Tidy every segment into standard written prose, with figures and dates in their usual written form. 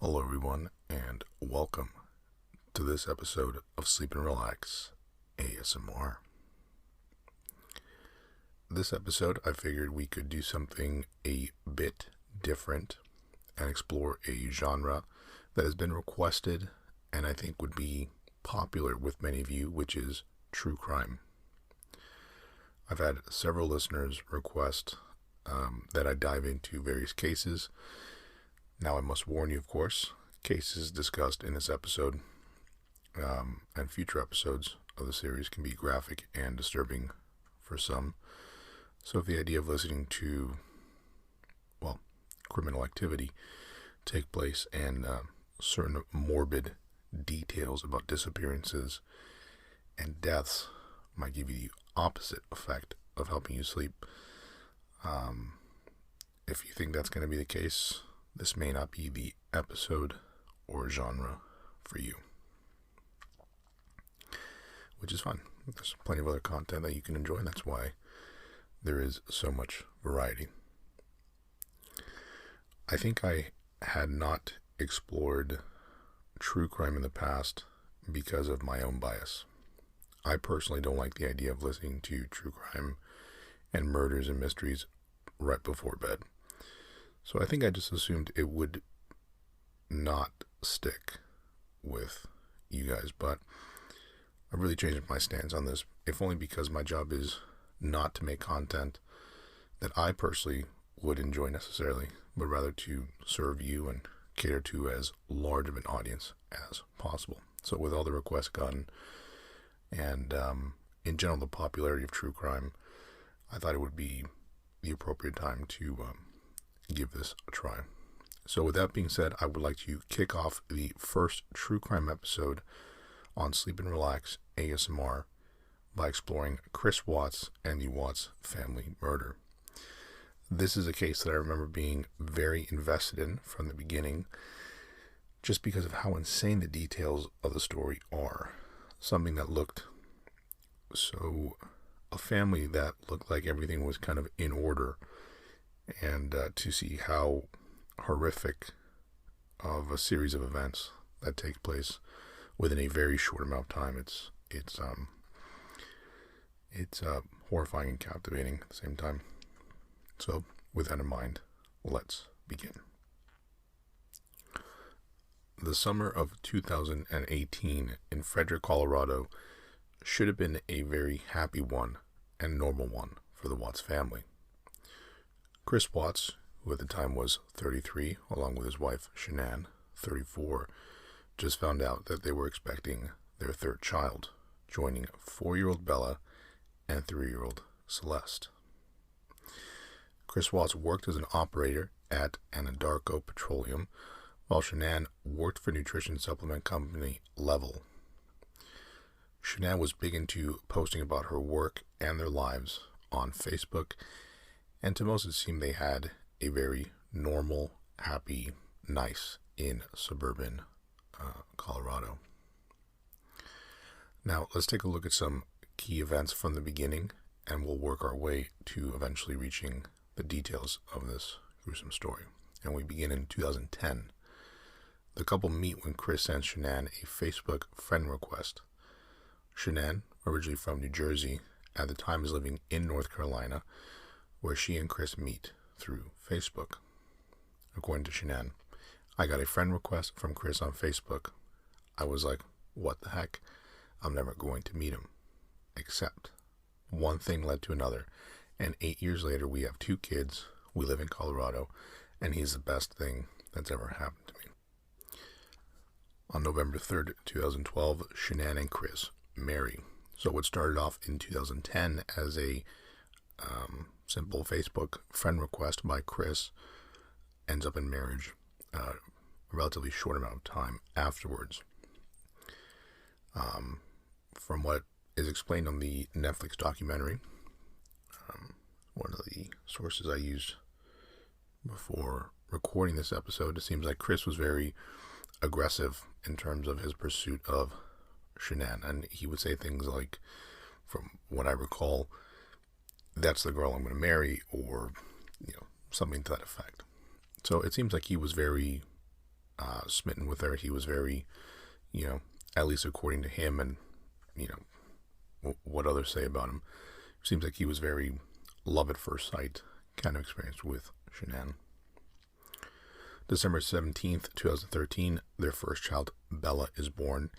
Hello, everyone, and welcome to this episode of Sleep and Relax ASMR. This episode, I figured we could do something a bit different and explore a genre that has been requested and I think would be popular with many of you, which is true crime. I've had several listeners request that I dive into various cases. Now, I must warn you, of course, cases discussed in this episode and future episodes of the series can be graphic and disturbing for some. So if the idea of listening to, criminal activity take place and certain morbid details about disappearances and deaths might give you the opposite effect of helping you sleep, if you think that's going to be the case, this may not be the episode or genre for you, which is fine. There's plenty of other content that you can enjoy, and that's why there is so much variety. I think I had not explored true crime in the past because of my own bias. I personally don't like the idea of listening to true crime and murders and mysteries right before bed. So I think I just assumed it would not stick with you guys, but I've really changed my stance on this, if only because my job is not to make content that I personally would enjoy necessarily, but rather to serve you and cater to as large of an audience as possible. So with all the requests gotten and in general the popularity of true crime, I thought it would be the appropriate time to give this a try. So with that being said, I would like to kick off the first true crime episode on Sleep and Relax ASMR by exploring Chris Watts and the Watts family murder. This is a case that I remember being very invested in from the beginning, just because of how insane the details of the story are. Something that looked so, a family that looked like everything was kind of in order, and to see how horrific of a series of events that take place within a very short amount of time. It's horrifying and captivating at the same time. So with that in mind, let's begin. The summer of 2018 in Frederick, Colorado should have been a very happy one and normal one for the Watts family. Chris Watts, who at the time was 33, along with his wife Shanann, 34, just found out that they were expecting their third child, joining 4-year-old Bella and 3-year-old Celeste. Chris Watts worked as an operator at Anadarko Petroleum, while Shanann worked for nutrition supplement company Level. Shanann was big into posting about her work and their lives on Facebook, and to most it seemed they had a very normal, happy, nice in suburban Colorado. Now let's take a look at some key events from the beginning, and we'll work our way to eventually reaching the details of this gruesome story. And we begin in 2010. The couple meet when Chris sends Shanann a Facebook friend request. Shanann, originally from New Jersey, at the time is living in North Carolina, where she and Chris meet through Facebook. According to Shanann, I got a friend request from Chris on Facebook. I was like, what the heck? I'm never going to meet him. Except one thing led to another, and 8 years later we have 2 kids, we live in Colorado, and he's the best thing that's ever happened to me. On November 3rd, 2012, Shanann and Chris marry. So what started off in 2010 as a simple Facebook friend request by Chris ends up in marriage a relatively short amount of time afterwards. From what is explained on the Netflix documentary, one of the sources I used before recording this episode, it seems like Chris was very aggressive in terms of his pursuit of Shanann, and he would say things like, from what I recall, that's the girl I'm going to marry, or something to that effect. So it seems like he was very smitten with her. He was very, at least according to him and, what others say about him, it seems like he was very love at first sight kind of experience with Shanann. December 17th, 2013, their first child, Bella, is born.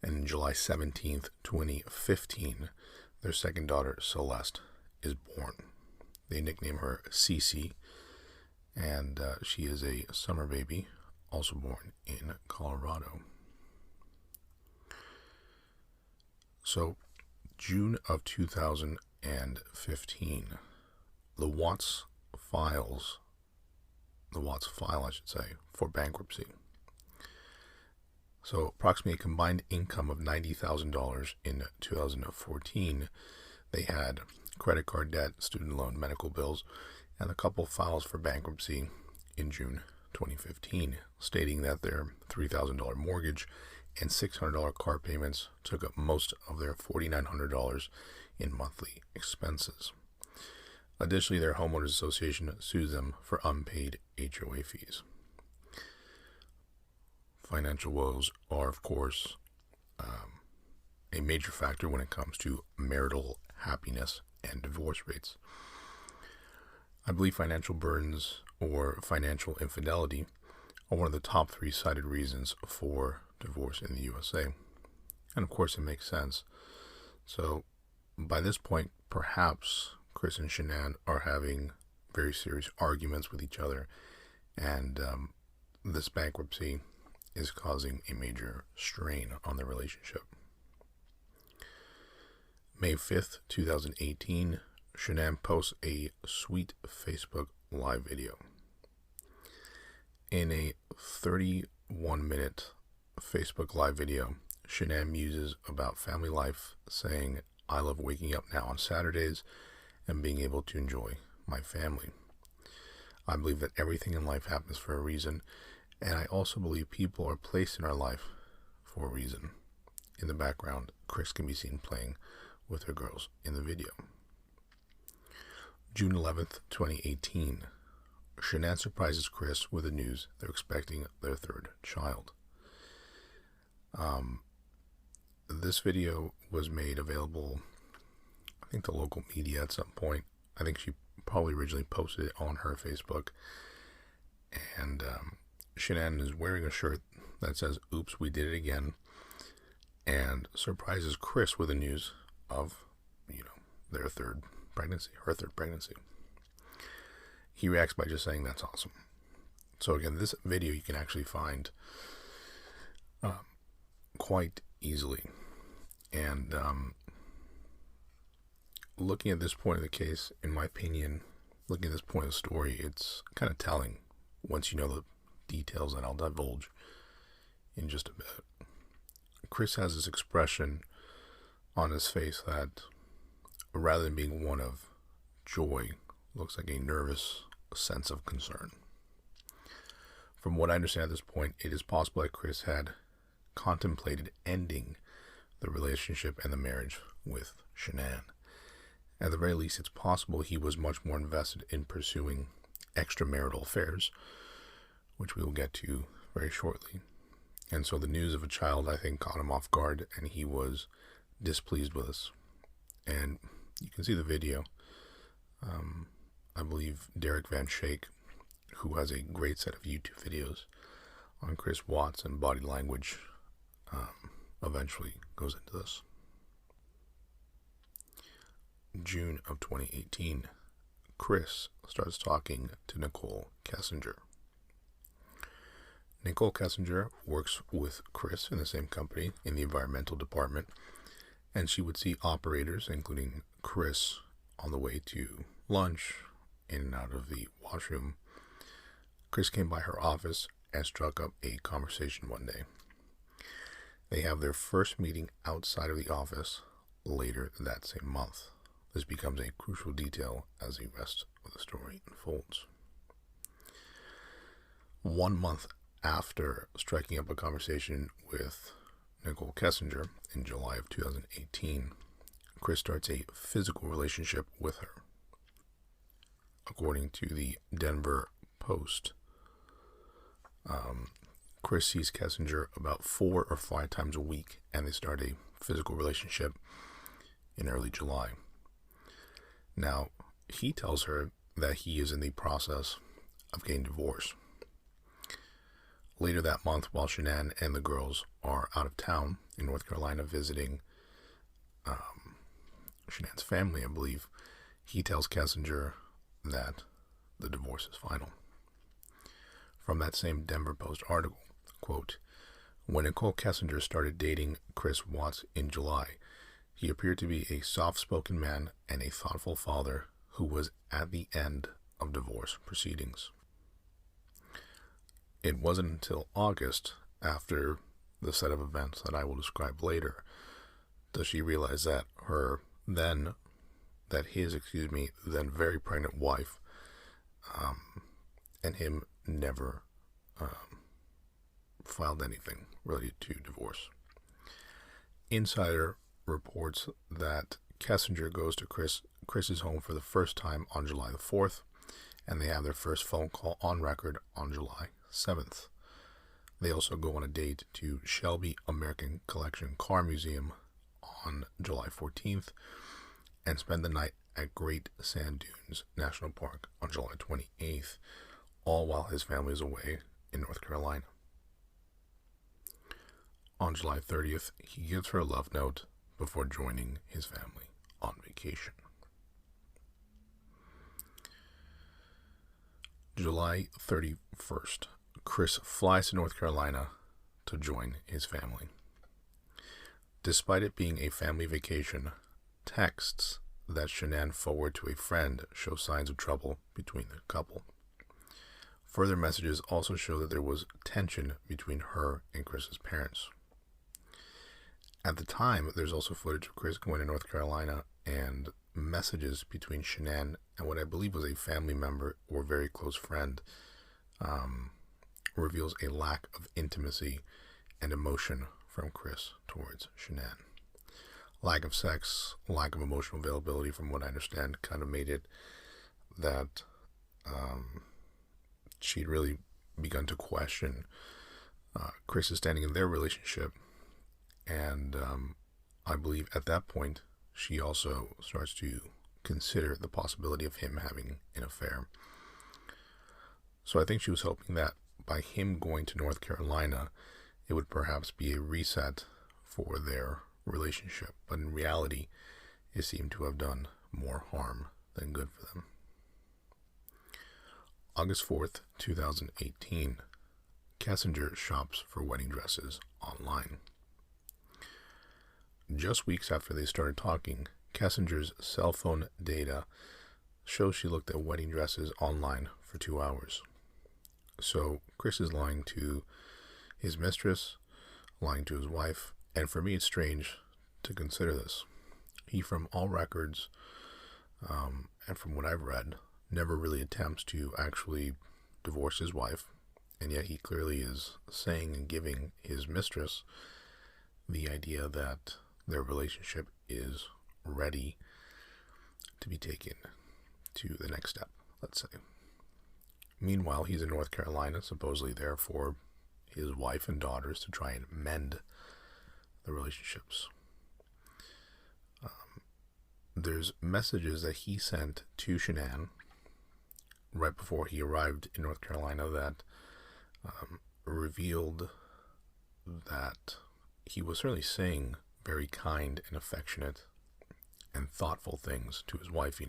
And July 17th, 2015, their second daughter, Celeste, is born. They nickname her Cece, and she is a summer baby, also born in Colorado. So, June of 2015, the Watts file, I should say, for bankruptcy. So approximately a combined income of $90,000 in 2014. They had credit card debt, student loan, medical bills, and a couple files for bankruptcy in June 2015, stating that their $3,000 mortgage and $600 car payments took up most of their $4,900 in monthly expenses. Additionally, their homeowners association sues them for unpaid HOA fees. Financial woes are, of course, a major factor when it comes to marital happiness and divorce rates. I believe financial burdens or financial infidelity are one of the top 3 cited reasons for divorce in the USA. And of course, it makes sense. So, by this point, perhaps Chris and Shanann are having very serious arguments with each other, and this bankruptcy is causing a major strain on their relationship. May 5th, 2018, Shanann posts a sweet Facebook live video. In a 31-minute Facebook live video, Shanann muses about family life, saying, "I love waking up now on Saturdays and being able to enjoy my family. I believe that everything in life happens for a reason, and I also believe people are placed in our life for a reason." In the background, Chris can be seen playing with her girls in the video. June 11th, 2018, Shanann surprises Chris with the news they're expecting their 3rd child. This video was made available, I think, to local media at some point. I think she probably originally posted it on her Facebook. And Shanann is wearing a shirt that says, "Oops, we did it again," and surprises Chris with the news of, their 3rd pregnancy, her 3rd pregnancy. He reacts by just saying, "That's awesome." So again, this video you can actually find quite easily. And looking at this point of the case, in my opinion, looking at this point of the story, it's kind of telling once you know the details that I'll divulge in just a bit. Chris has this expression on his face that, rather than being one of joy, looks like a nervous sense of concern. From what I understand at this point, it is possible that Chris had contemplated ending the relationship and the marriage with Shanann. At the very least, it's possible he was much more invested in pursuing extramarital affairs, which we will get to very shortly. And so the news of a child, I think, caught him off guard, and he was displeased with us. And you can see the video. I believe Derek Van Schaik, who has a great set of YouTube videos on Chris Watts and body language, eventually goes into this. June of 2018, Chris starts talking to Nicole Kessinger. Nicole Kessinger works with Chris in the same company in the environmental department, and she would see operators, including Chris, on the way to lunch, in and out of the washroom. Chris came by her office and struck up a conversation one day. They have their first meeting outside of the office later that same month. This becomes a crucial detail as the rest of the story unfolds. 1 month after striking up a conversation with Nicole Kessinger in July of 2018, Chris starts a physical relationship with her. According to the Denver Post, Chris sees Kessinger about 4 or 5 times a week, and they start a physical relationship in early July. Now, he tells her that he is in the process of getting divorced. Later that month, while Shanann and the girls are out of town in North Carolina visiting Shanann's family, I believe, he tells Kessinger that the divorce is final. From that same Denver Post article, quote, when Nicole Kessinger started dating Chris Watts in July, he appeared to be a soft-spoken man and a thoughtful father who was at the end of divorce proceedings. It wasn't until August, after the set of events that I will describe later, does she realize that his then very pregnant wife, and him never filed anything related to divorce. Insider reports that Kessinger goes to Chris's home for the first time on July the 4th, and they have their first phone call on record on July 7th. They also go on a date to Shelby American Collection Car Museum on July 14th and spend the night at Great Sand Dunes National Park on July 28th, all while his family is away in North Carolina. On July 30th, he gives her a love note before joining his family on vacation. July 31st, Chris flies to North Carolina to join his family. Despite it being a family vacation, texts that Shanann forwarded to a friend show signs of trouble between the couple. Further messages also show that there was tension between her and Chris's parents. At the time, there's also footage of Chris going to North Carolina and messages between Shanann and what I believe was a family member or very close friend reveals a lack of intimacy and emotion from Chris towards Shanann. Lack of sex, lack of emotional availability, from what I understand, kind of made it that she'd really begun to question Chris's standing in their relationship. And I believe at that point, she also starts to consider the possibility of him having an affair. So I think she was hoping that by him going to North Carolina, it would perhaps be a reset for their relationship. But in reality, it seemed to have done more harm than good for them. August 4th, 2018, Kessinger shops for wedding dresses online. Just weeks after they started talking, Kessinger's cell phone data shows she looked at wedding dresses online for 2 hours. So Chris is lying to his mistress, lying to his wife, and for me it's strange to consider this. He, from all records, and from what I've read, never really attempts to actually divorce his wife, and yet he clearly is saying and giving his mistress the idea that their relationship is ready to be taken to the next step, let's say. Meanwhile, he's in North Carolina, supposedly there for his wife and daughters to try and mend the relationships. There's messages that he sent to Shanann right before he arrived in North Carolina that revealed that he was certainly saying very kind and affectionate and thoughtful things to his wife,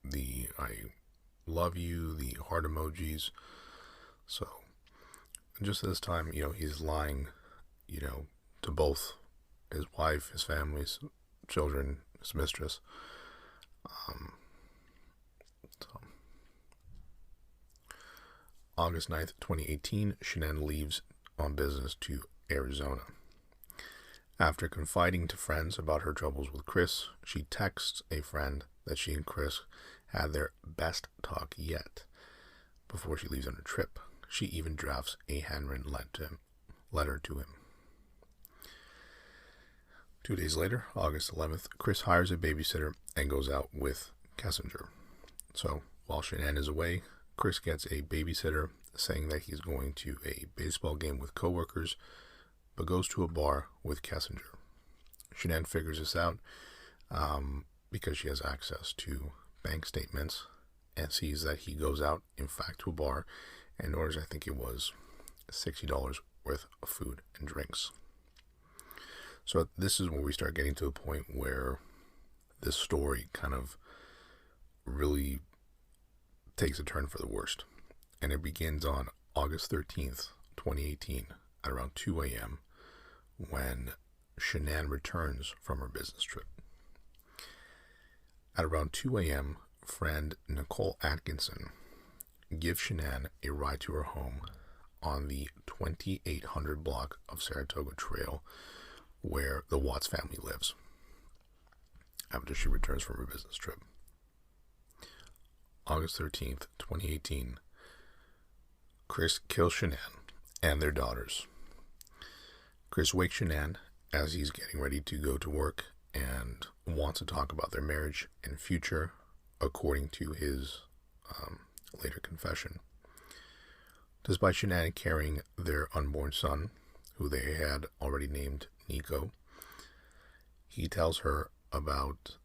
the I love you, the heart emojis. So just this time, he's lying, to both his wife, his family, his children, his mistress. August 9th, 2018, Shanann leaves on business to Arizona. After confiding to friends about her troubles with Chris, she texts a friend that she and Chris had their best talk yet before she leaves on a trip. She even drafts a handwritten letter to him. 2 days later, August 11th, Chris hires a babysitter and goes out with Kessinger. So while Shanann is away, Chris gets a babysitter saying that he's going to a baseball game with coworkers, but goes to a bar with Kessinger. Shanann figures this out because she has access to bank statements and sees that he goes out, in fact, to a bar and orders, I think it was $60 worth of food and drinks. So this is where we start getting to the point where this story kind of really takes a turn for the worst. And it begins on August 13th, 2018 at around 2 a.m. when Shanann returns from her business trip. At around 2 a.m., friend Nicole Atkinson gives Shanann a ride to her home on the 2800 block of Saratoga Trail where the Watts family lives after she returns from her business trip. August 13th, 2018, Chris kills Shanann and their daughters. Chris wakes Shanann as he's getting ready to go to work and wants to talk about their marriage and future, according to his later confession. Despite Shanann carrying their unborn son, who they had already named Nico, he tells her about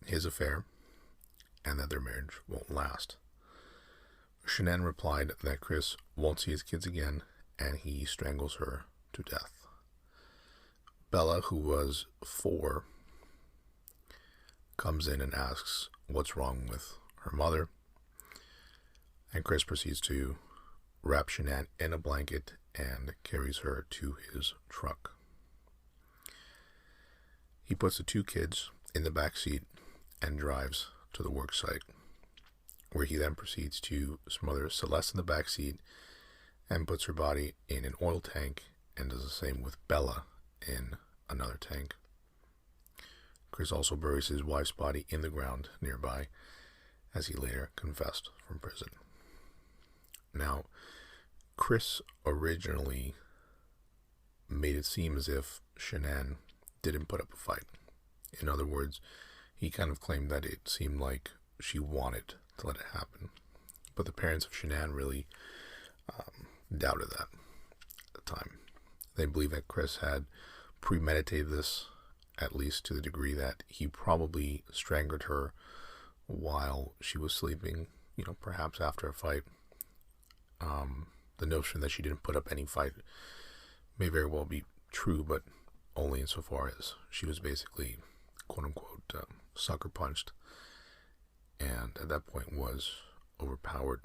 his affair and that their marriage won't last. Shanann replied that Chris won't see his kids again and he strangles her to death. Bella, who was 4, comes in and asks what's wrong with her mother, and Chris proceeds to wrap Shanann in a blanket and carries her to his truck. He puts the 2 kids in the back seat and drives to the work site, where he then proceeds to smother Celeste in the back seat and puts her body in an oil tank and does the same with Bella in another tank. Chris also buries his wife's body in the ground nearby, as he later confessed from prison. Now, Chris originally made it seem as if Shanann didn't put up a fight. In other words, he kind of claimed that it seemed like she wanted to let it happen. But the parents of Shanann really doubted that at the time. They believed that Chris had premeditated this, at least to the degree that he probably strangled her while she was sleeping, perhaps after a fight. The notion that she didn't put up any fight may very well be true, but only insofar as she was basically, quote-unquote, sucker punched, and at that point was overpowered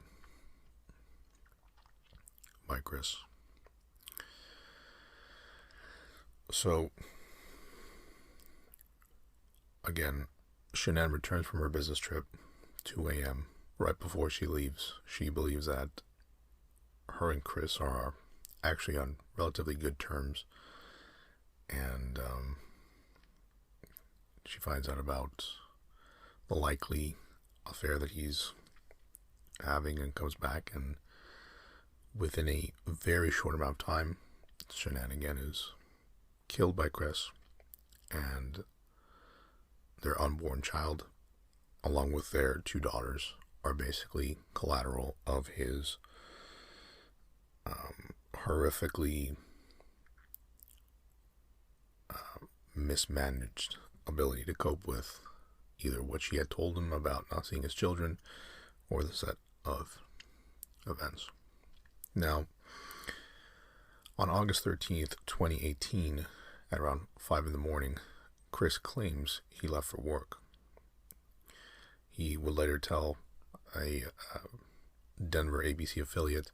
by Chris. So, again, Shanann returns from her business trip, 2 a.m. Right before she leaves, she believes that her and Chris are actually on relatively good terms, and she finds out about the likely affair that he's having and comes back, and within a very short amount of time, Shanann again is killed by Chris, and their unborn child, along with their 2 daughters, are basically collateral of his horrifically mismanaged ability to cope with either what she had told him about not seeing his children or the set of events. Now, on August 13th, 2018, at around 5 in the morning, Chris claims he left for work. He would later tell a Denver ABC affiliate,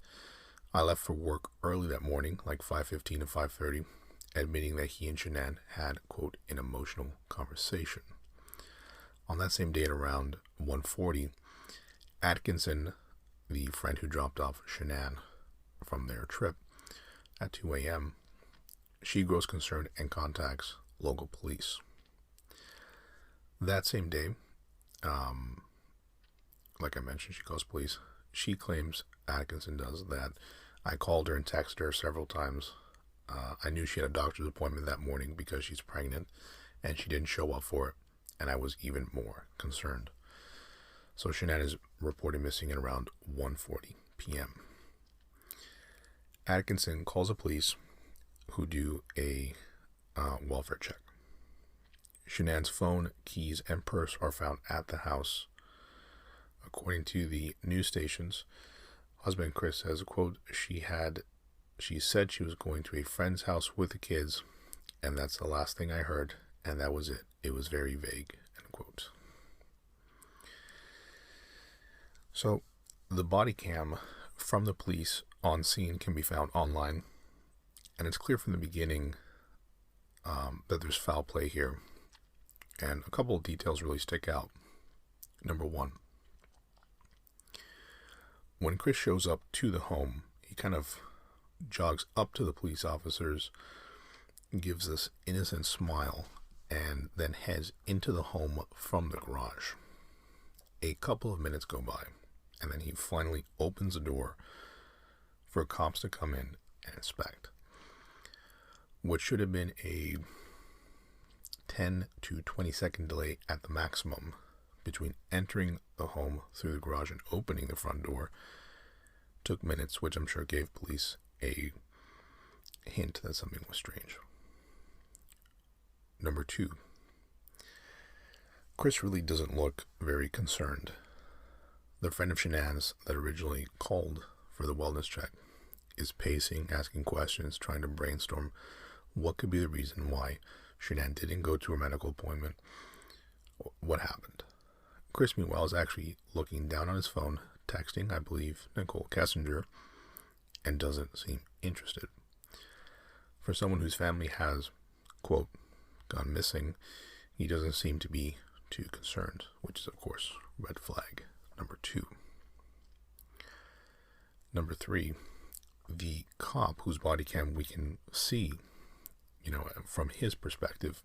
"I left for work early that morning, like 5:15 to 5:30, admitting that he and Shanann had, quote, an emotional conversation. On that same day at around 1:40, Atkinson, the friend who dropped off Shanann from their trip at 2 a.m., she grows concerned and contacts local police. That same day, like I mentioned, she calls police. She claims, Atkinson does, that I called her and texted her several times. I knew she had a doctor's appointment that morning because she's pregnant, and she didn't show up for it, and I was even more concerned. So Shanann is reported missing at around 1:40 p.m. Atkinson calls the police, who do a welfare check. Shanann's phone, keys, and purse are found at the house. According to the news stations, husband Chris says, quote, she said she was going to a friend's house with the kids, and that's the last thing I heard, and that was it. It was very vague, end quote. So the body cam from the police on scene can be found online, and it's clear from the beginning that there's foul play here, and a couple of details really stick out. Number one, when Chris shows up to the home, he kind of jogs up to the police officers, gives this innocent smile, and then heads into the home from the garage. A couple of minutes go by, and then he finally opens the door for cops to come in and inspect. What should have been a 10 to 20 second delay at the maximum between entering the home through the garage and opening the front door took minutes, which I'm sure gave police a hint that something was strange. Number two, Chris really doesn't look very concerned. The friend of Shanann's that originally called for the wellness check is pacing, asking questions, trying to brainstorm what could be the reason why Shanann didn't go to her medical appointment. What happened? Chris, meanwhile, is actually looking down on his phone, texting, I believe, Nicole Kessinger, and doesn't seem interested. For someone whose family has, quote, gone missing, he doesn't seem to be too concerned, which is, of course, red flag number two. Number three, the cop whose body cam we can see, from his perspective,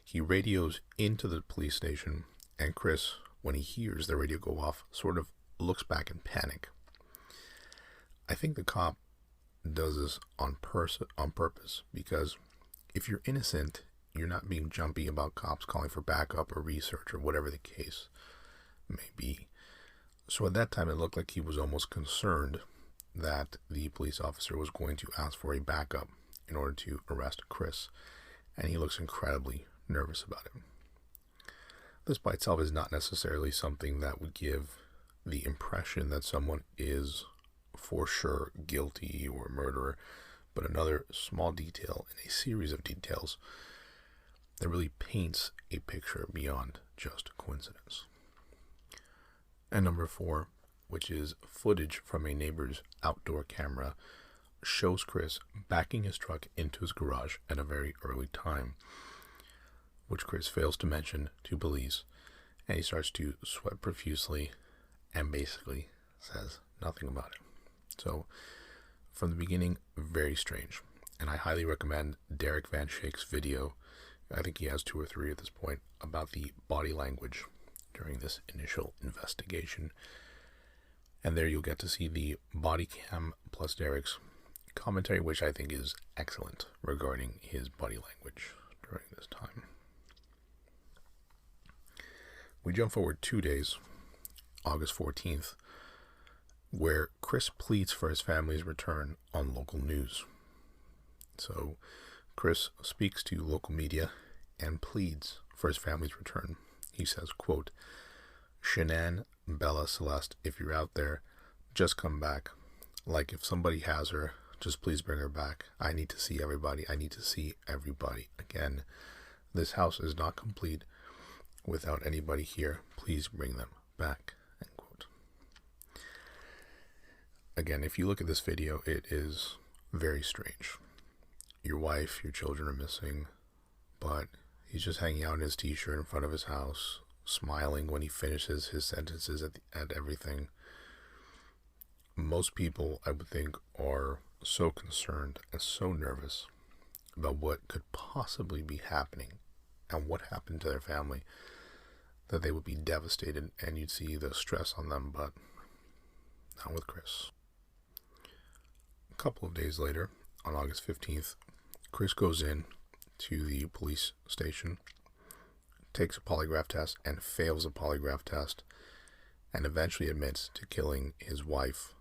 he radios into the police station, and Chris, when he hears the radio go off, sort of looks back in panic. I think the cop does this on purpose, because if you're innocent, you're not being jumpy about cops calling for backup or research or whatever the case may be. So at that time, it looked like he was almost concerned that the police officer was going to ask for a backup in order to arrest Chris, and he looks incredibly nervous about it. This by itself is not necessarily something that would give the impression that someone is for sure guilty or a murderer, but another small detail in a series of details that really paints a picture beyond just coincidence. And number four, which is footage from a neighbor's outdoor camera, shows Chris backing his truck into his garage at a very early time, which Chris fails to mention to police, and he starts to sweat profusely and basically says nothing about it. So, from the beginning, very strange, and I highly recommend Derek Van Schaik's video. I think he has 2 or 3 at this point about the body language during this initial investigation. And there you'll get to see the body cam plus Derek's commentary, which I think is excellent regarding his body language during this time. We jump forward 2 days, August 14th, where Chris pleads for his family's return on local news. So Chris speaks to local media and pleads for his family's return. He says, quote, Shanann, Bella, Celeste, if you're out there, just come back. Like, if somebody has her, just please bring her back. I need to see everybody. I need to see everybody again. This house is not complete without anybody here. Please bring them back. End quote. Again, if you look at this video, it is very strange. Your wife, your children are missing, but he's just hanging out in his t-shirt in front of his house, smiling when he finishes his sentences at everything. Most people, I would think, are so concerned and so nervous about what could possibly be happening and what happened to their family that they would be devastated, and you'd see the stress on them, but not with Chris. A couple of days later, on August 15th, Chris goes in to the police station, takes a polygraph test, and fails a polygraph test, and eventually admits to killing his wife,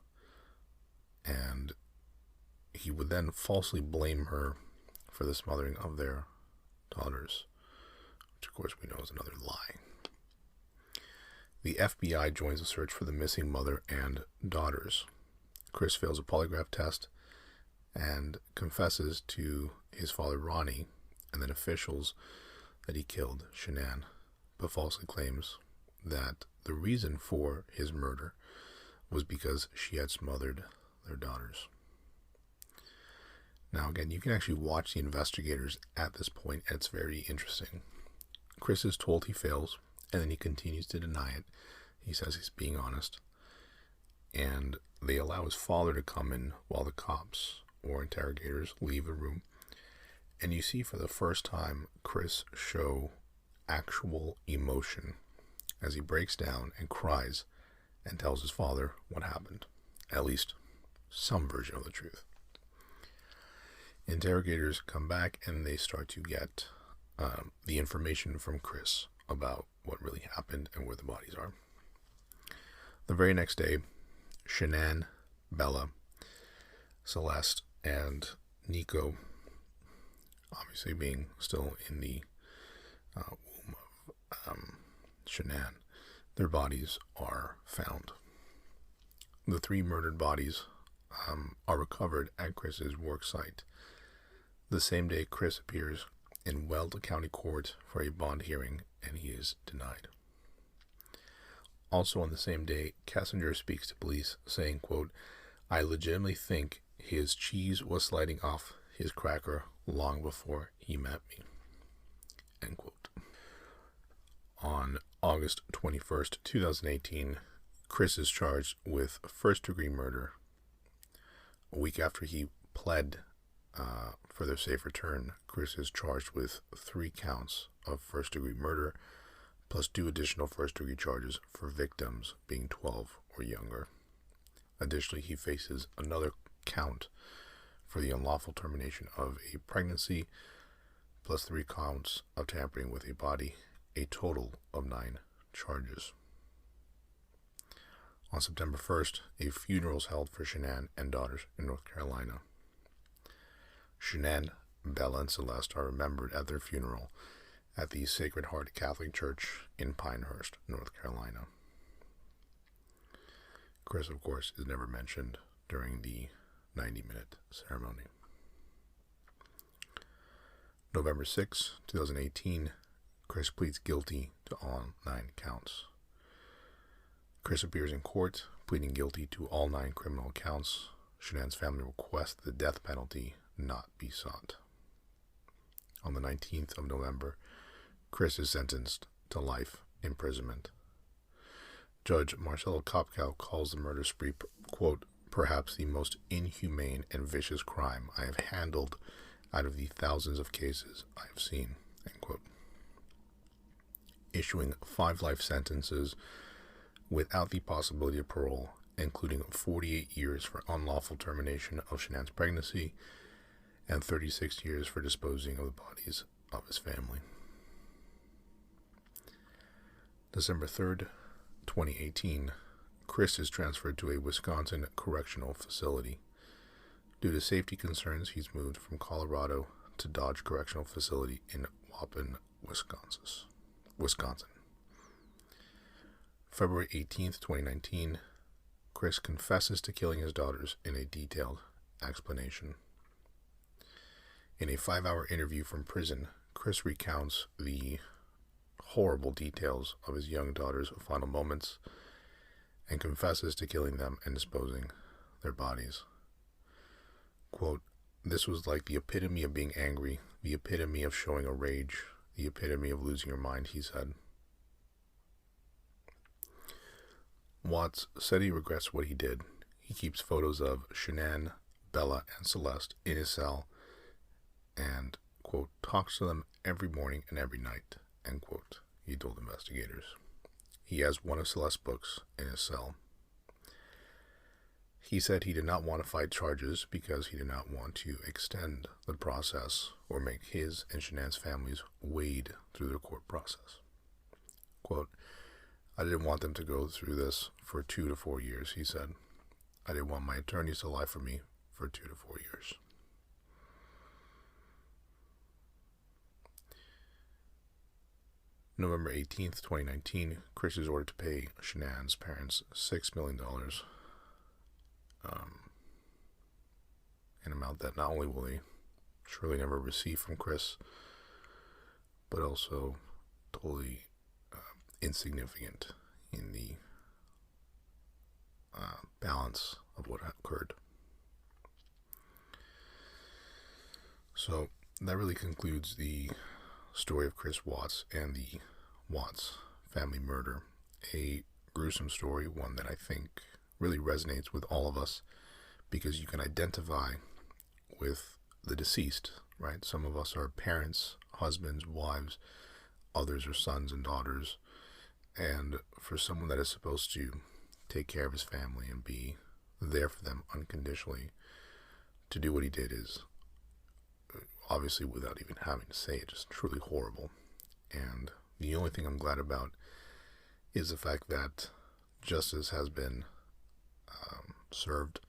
and he would then falsely blame her for the smothering of their daughters, which of course we know is another lie. The FBI joins the search for the missing mother and daughters. Chris fails a polygraph test and confesses to his father Ronnie and then officials that he killed Shanann, but falsely claims that the reason for his murder was because she had smothered their daughters. Now again, you can actually watch the investigators at this point, and it's very interesting. Chris is told he fails, and then he continues to deny it. He says he's being honest. And they allow his father to come in while the cops or interrogators leave the room. And you see for the first time Chris show actual emotion as he breaks down and cries and tells his father what happened. At least some version of the truth. Interrogators come back and they start to get the information from Chris about what really happened and where the bodies are. The very next day, Shanann, Bella, Celeste, and Nico, obviously being still in the womb of Shanann, their bodies are found. The 3 murdered bodies are recovered at Chris's work site. The same day, Chris appears in Weld County Court for a bond hearing, and he is denied. Also on the same day, Kessinger speaks to police, saying, quote, "I legitimately think his cheese was sliding off his cracker long before he met me." End quote. On August 21st, 2018, Chris is charged with first-degree murder. A week after he pled for their safe return, Chris is charged with 3 counts of first-degree murder, plus 2 additional first-degree charges for victims being 12 or younger. Additionally, he faces another count for the unlawful termination of a pregnancy, plus 3 counts of tampering with a body, a total of 9 charges. On September 1st, a funeral is held for Shanann and daughters in North Carolina. Shanann, Bella, and Celeste are remembered at their funeral at the Sacred Heart Catholic Church in Pinehurst, North Carolina. Chris, of course, is never mentioned during the 90-minute ceremony. November 6, 2018, Chris pleads guilty to all 9 counts. Chris appears in court, pleading guilty to all 9 criminal counts. Shanann's family requests the death penalty not be sought. On the 19th of November, Chris is sentenced to life imprisonment. Judge Marcelo Kopkow calls the murder spree, quote, "perhaps the most inhumane and vicious crime I have handled out of the thousands of cases I have seen," end quote. Issuing 5 life sentences without the possibility of parole, including 48 years for unlawful termination of Shanann's pregnancy and 36 years for disposing of the bodies of his family. December 3rd, 2018, Chris is transferred to a Wisconsin correctional facility. Due to safety concerns, he's moved from Colorado to Dodge Correctional Facility in Waupun, Wisconsin. February 18th, 2019, Chris confesses to killing his daughters in a detailed explanation. In a 5-hour interview from prison, Chris recounts the horrible details of his young daughter's final moments and confesses to killing them and disposing their bodies. Quote, "This was like the epitome of being angry, the epitome of showing a rage, the epitome of losing your mind," he said. Watts said he regrets what he did. He keeps photos of Shanann, Bella, and Celeste in his cell and, quote, "talks to them every morning and every night," end quote, he told investigators. He has one of Celeste's books in his cell. He said he did not want to fight charges because he did not want to extend the process or make his and Shanann's families wade through the court process. Quote, I didn't want them to go through this for 2 to 4 years, he said. I didn't want my attorneys to lie for me for 2 to 4 years. November 18th, 2019, Chris is ordered to pay Shanann's parents $6 million, an amount that not only will they surely never receive from Chris, but also totally insignificant in the balance of what occurred. So that really concludes the story of Chris Watts and the Watts family murder. A gruesome story, one that I think really resonates with all of us because you can identify with the deceased, right? Some of us are parents, husbands, wives, others are sons and daughters. And for someone that is supposed to take care of his family and be there for them unconditionally, to do what he did is, obviously without even having to say it, just truly horrible. And the only thing I'm glad about is the fact that justice has been served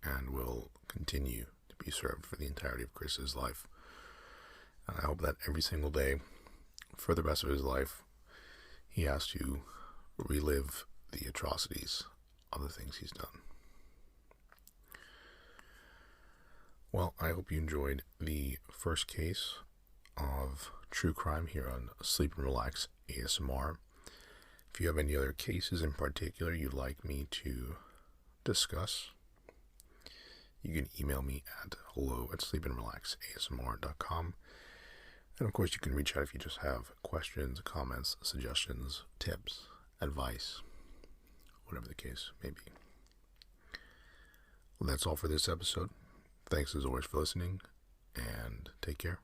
and will continue to be served for the entirety of Chris's life. And I hope that every single day for the rest of his life he has to relive the atrocities of the things he's done. Well, I hope you enjoyed the first case of true crime here on Sleep and Relax ASMR. If you have any other cases in particular you'd like me to discuss, you can email me at hello@sleepandrelaxasmr.com. And of course you can reach out if you just have questions, comments, suggestions, tips, advice, whatever the case may be. Well, that's all for this episode. Thanks as always for listening, and take care.